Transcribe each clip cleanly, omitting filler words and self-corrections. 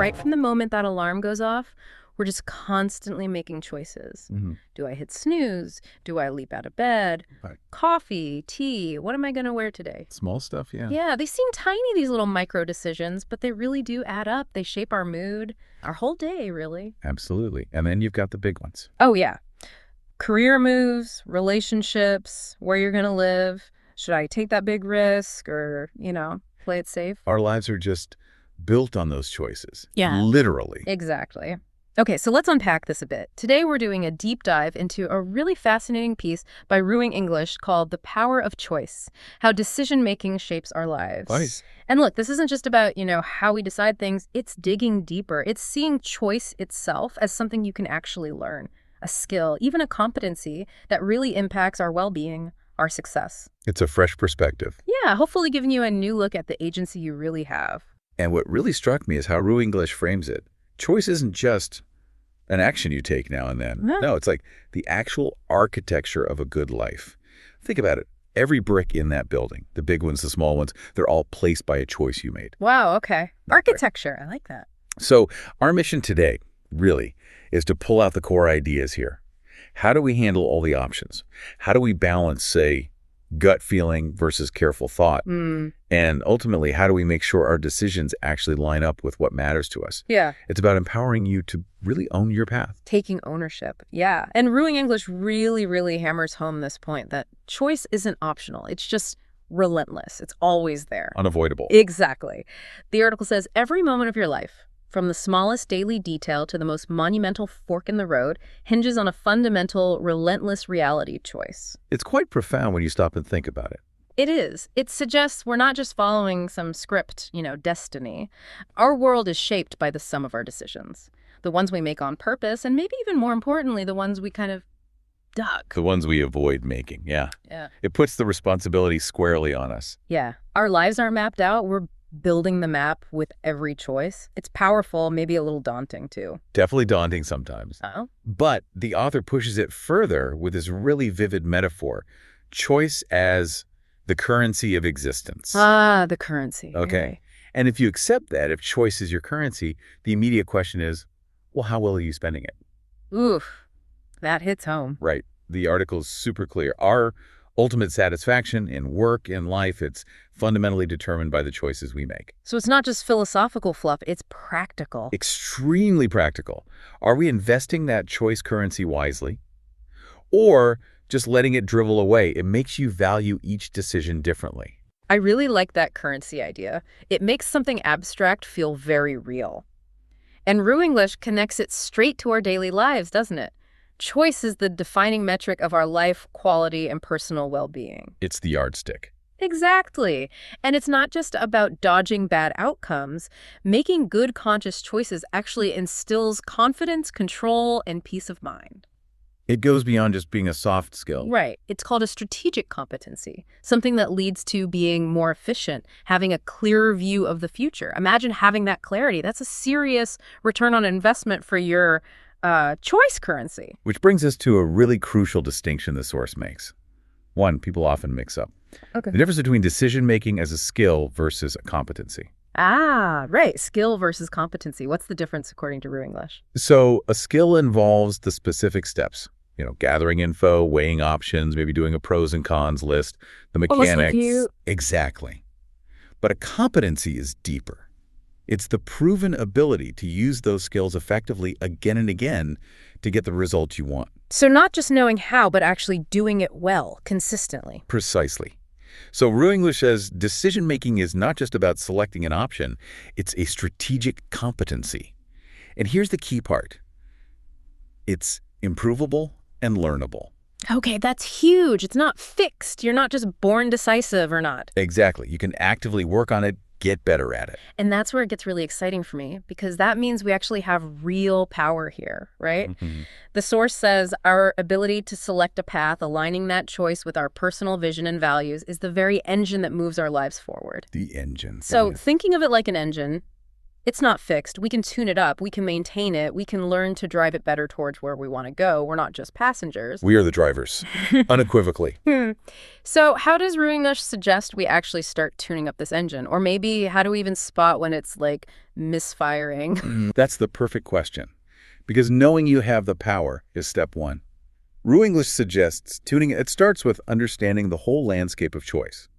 right from the moment that alarm goes off, we're just constantly making choices. Do I hit snooze? Do I leap out of bed? Right. Coffee, tea, what am I going to wear today? Small stuff, yeah. Yeah, they seem tiny, these little micro decisions, but they really do add up. They shape our mood, our whole day, really. Absolutely. And then you've got the big ones. Oh, yeah. Career moves, relationships, where you're going to live. Should I take that big risk or, play it safe? Our lives are just built on those choices. Yeah. Literally. Exactly. Okay, so let's unpack this a bit. Today we're doing a deep dive into a really fascinating piece by RuiEnglish called The Power of Choice, How Decision-Making Shapes Our Lives. Nice. And look, this isn't just about, how we decide things. It's digging deeper. It's seeing choice itself as something you can actually learn, a skill, even a competency that really impacts our well-being, our success. It's a fresh perspective. Yeah, hopefully giving you a new look at the agency you really have. And what really struck me is how RuiEnglish frames it. Choice isn't just an action you take now and then. No, it's like the actual architecture of a good life. Think about it. Every brick in that building, the big ones, the small ones, they're all placed by a choice you made. Wow, okay. Architecture, I like that. So our mission today, really, is to pull out the core ideas here. How do we handle all the options? How do we balance, say, gut feeling versus careful thought? And ultimately, how do we make sure our decisions actually line up with what matters to us? Yeah. It's about empowering you to really own your path. Taking ownership. Yeah. And RuiEnglish really, really hammers home this point that choice isn't optional. It's just relentless. It's always there. Unavoidable. Exactly. The article says every moment of your life, from the smallest daily detail to the most monumental fork in the road, hinges on a fundamental, relentless reality choice. It's quite profound when you stop and think about it. It is. It suggests we're not just following some script, destiny. Our world is shaped by the sum of our decisions. The ones we make on purpose, and maybe even more importantly, the ones we kind of duck. The ones we avoid making, yeah. Yeah. It puts the responsibility squarely on us. Yeah. Our lives aren't mapped out. We're building the map with every choice. It's powerful, maybe a little daunting too. Definitely daunting sometimes. Oh? But the author pushes it further with this really vivid metaphor. Choice as the currency of existence. Ah, the currency. Okay. Right. And if you accept that, if choice is your currency, the immediate question is, well, how well are you spending it? Oof, that hits home. Right. The article is super clear. Our ultimate satisfaction in work, in life, it's fundamentally determined by the choices we make. So it's not just philosophical fluff, it's practical. Extremely practical. Are we investing that choice currency wisely? Or just letting it dribble away? It makes you value each decision differently. I really like that currency idea. It makes something abstract feel very real. And RuiEnglish connects it straight to our daily lives, doesn't it? Choice is the defining metric of our life, quality, and personal well-being. It's the yardstick. Exactly. And it's not just about dodging bad outcomes. Making good conscious choices actually instills confidence, control, and peace of mind. It goes beyond just being a soft skill. Right. It's called a strategic competency, something that leads to being more efficient, having a clearer view of the future. Imagine having that clarity. That's a serious return on investment for your choice currency. Which brings us to a really crucial distinction the source makes. One, people often mix up. Okay. The difference between decision-making as a skill versus a competency. Ah, right. Skill versus competency. What's the difference according to RuiEnglish? So a skill involves the specific steps. Gathering info, weighing options, maybe doing a pros and cons list, the mechanics. Exactly. But a competency is deeper. It's the proven ability to use those skills effectively again and again to get the results you want. So not just knowing how, but actually doing it well, consistently. Precisely. So RuiEnglish says decision-making is not just about selecting an option, it's a strategic competency. And here's the key part. It's improvable and learnable. Okay, that's huge. It's not fixed. You're not just born decisive or not. Exactly. You can actively work on it, get better at it. And that's where it gets really exciting for me, because that means we actually have real power here, right? The source says our ability to select a path, aligning that choice with our personal vision and values, is the very engine that moves our lives forward. The engine. So thinking of it like an engine, It's not fixed. We can tune it up. We can maintain it. We can learn to drive it better towards where we want to go. We're not just passengers. We are the drivers, unequivocally. So how does RuiEnglish suggest we actually start tuning up this engine? Or maybe how do we even spot when it's like misfiring? That's the perfect question, because knowing you have the power is step one. RuiEnglish suggests tuning it starts with understanding the whole landscape of choice.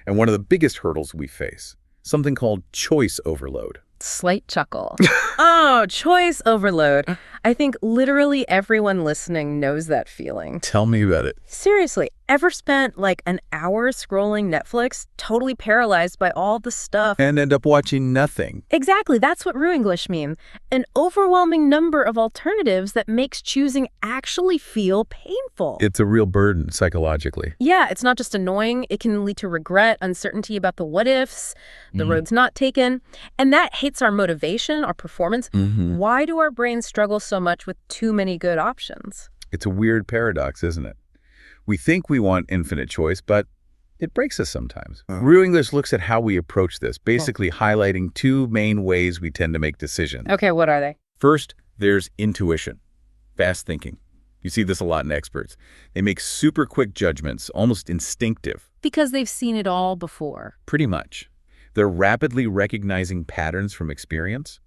And one of the biggest hurdles we face, something called choice overload. Slight chuckle. Oh, choice overload. I think literally everyone listening knows that feeling. Tell me about it. Seriously, ever spent like an hour scrolling Netflix, totally paralyzed by all the stuff? And end up watching nothing. Exactly, that's what RuiEnglish means. An overwhelming number of alternatives that makes choosing actually feel painful. It's a real burden psychologically. Yeah, it's not just annoying. It can lead to regret, uncertainty about the what-ifs, the roads not taken. And that hits our motivation, our performance. Why do our brains struggle so much with too many good options? It's a weird paradox, isn't it? We think we want infinite choice, but it breaks us sometimes. RuiEnglish looks at how we approach this, basically highlighting two main ways we tend to make decisions. Okay, what are they? First, there's intuition, fast thinking. You see this a lot in experts. They make super quick judgments, almost instinctive. Because they've seen it all before. Pretty much. They're rapidly recognizing patterns from experience,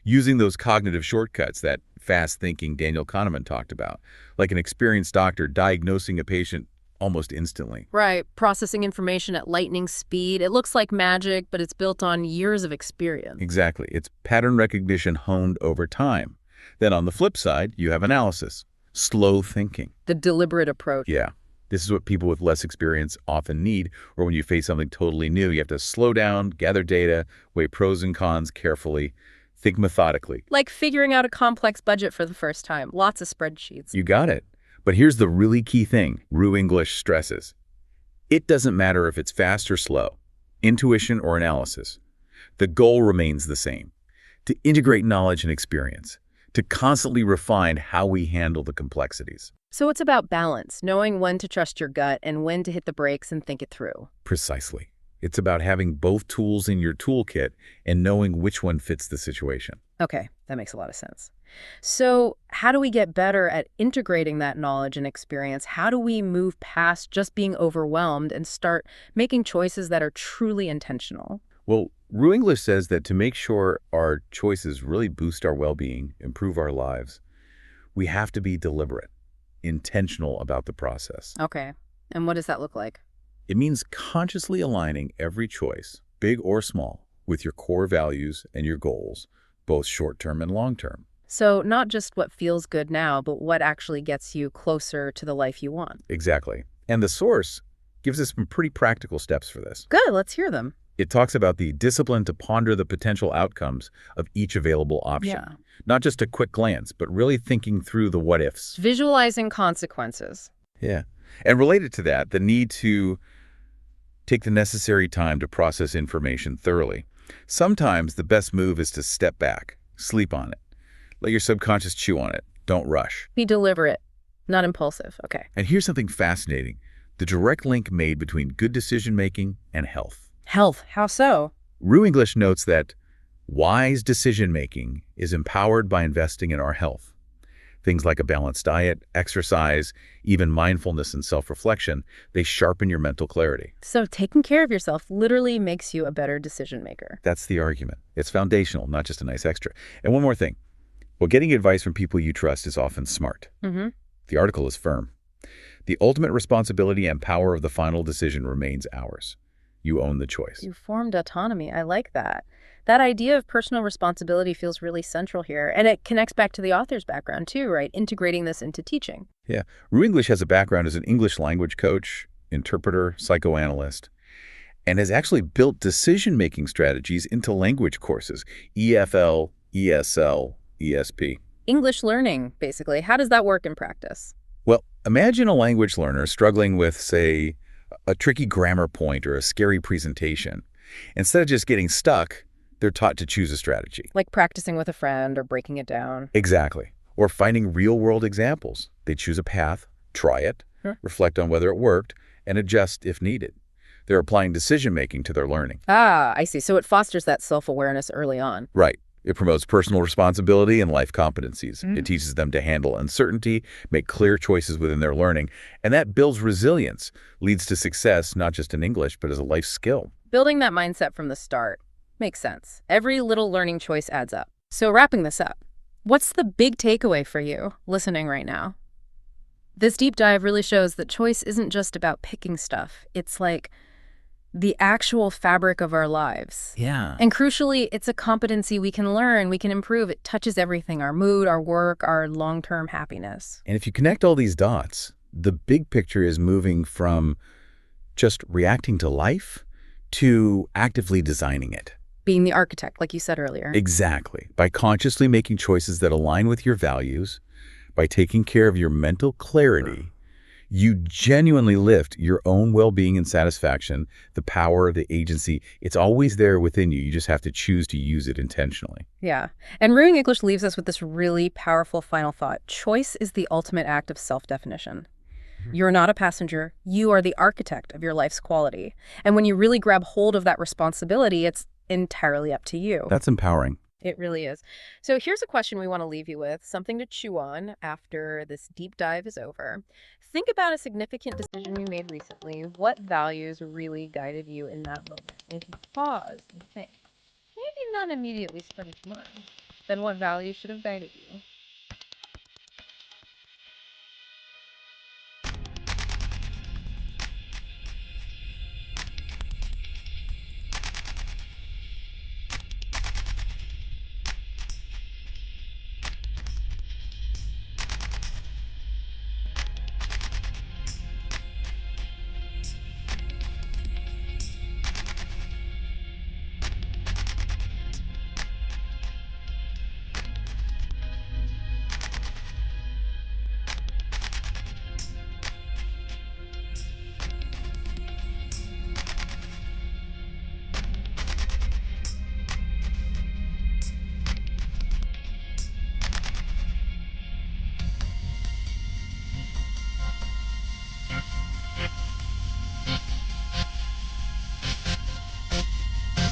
using those cognitive shortcuts that fast thinking Daniel Kahneman talked about, like an experienced doctor diagnosing a patient almost instantly. Right, processing information at lightning speed. It looks like magic, but it's built on years of experience. Exactly. It's pattern recognition honed over time. Then on the flip side, you have analysis, slow thinking. The deliberate approach. Yeah. This is what people with less experience often need, or when you face something totally new, you have to slow down, gather data, weigh pros and cons carefully, think methodically. Like figuring out a complex budget for the first time. Lots of spreadsheets. You got it. But here's the really key thing RuiEnglish stresses. It doesn't matter if it's fast or slow, intuition or analysis. The goal remains the same, to integrate knowledge and experience, to constantly refine how we handle the complexities. So it's about balance, knowing when to trust your gut and when to hit the brakes and think it through. Precisely. It's about having both tools in your toolkit and knowing which one fits the situation. Okay, that makes a lot of sense. So how do we get better at integrating that knowledge and experience? How do we move past just being overwhelmed and start making choices that are truly intentional? Well, RuiEnglish says that to make sure our choices really boost our well-being, improve our lives, we have to be deliberate, intentional about the process. Okay, and what does that look like? It means consciously aligning every choice, big or small, with your core values and your goals, both short-term and long-term. So not just what feels good now, but what actually gets you closer to the life you want. Exactly. And the source gives us some pretty practical steps for this. Good, let's hear them. It talks about the discipline to ponder the potential outcomes of each available option. Yeah. Not just a quick glance, but really thinking through the what-ifs. Visualizing consequences. Yeah. And related to that, the need to take the necessary time to process information thoroughly. Sometimes the best move is to step back, sleep on it. Let your subconscious chew on it. Don't rush. Be deliberate, not impulsive. Okay. And here's something fascinating. The direct link made between good decision-making and health. Health, how so? RuiEnglish notes that wise decision-making is empowered by investing in our health. Things like a balanced diet, exercise, even mindfulness and self-reflection, they sharpen your mental clarity. So taking care of yourself literally makes you a better decision maker. That's the argument. It's foundational, not just a nice extra. And one more thing. Well, getting advice from people you trust is often smart. The article is firm. The ultimate responsibility and power of the final decision remains ours. You own the choice. You formed autonomy. I like that. That idea of personal responsibility feels really central here. And it connects back to the author's background too, right? Integrating this into teaching. Yeah. RuiEnglish has a background as an English language coach, interpreter, psychoanalyst, and has actually built decision-making strategies into language courses, EFL, ESL, ESP. English learning, basically. How does that work in practice? Well, imagine a language learner struggling with, say, a tricky grammar point or a scary presentation. Instead of just getting stuck, they're taught to choose a strategy. Like practicing with a friend or breaking it down. Exactly. Or finding real-world examples. They choose a path, try it, reflect on whether it worked, and adjust if needed. They're applying decision-making to their learning. Ah, I see. So it fosters that self-awareness early on. Right. It promotes personal responsibility and life competencies. It teaches them to handle uncertainty, make clear choices within their learning, and that builds resilience, leads to success not just in English, but as a life skill. Building that mindset from the start makes sense. Every little learning choice adds up. So wrapping this up, what's the big takeaway for you listening right now? This deep dive really shows that choice isn't just about picking stuff. It's like the actual fabric of our lives. Yeah. And crucially, it's a competency we can learn, we can improve. It touches everything, our mood, our work, our long-term happiness. And if you connect all these dots, the big picture is moving from just reacting to life to actively designing it. Being the architect, like you said earlier. Exactly. By consciously making choices that align with your values, by taking care of your mental clarity, you genuinely lift your own well-being and satisfaction, the power, the agency. It's always there within you. You just have to choose to use it intentionally. Yeah. And Ruining English leaves us with this really powerful final thought. Choice is the ultimate act of self-definition. You're not a passenger. You are the architect of your life's quality. And when you really grab hold of that responsibility, it's entirely up to you. That's empowering. It really is. So here's a question we want to leave you with, something to chew on after this deep dive is over. Think about a significant decision you made recently. What values really guided you in that moment? And if you pause and think, maybe not immediately spring to mind, then what values should have guided you?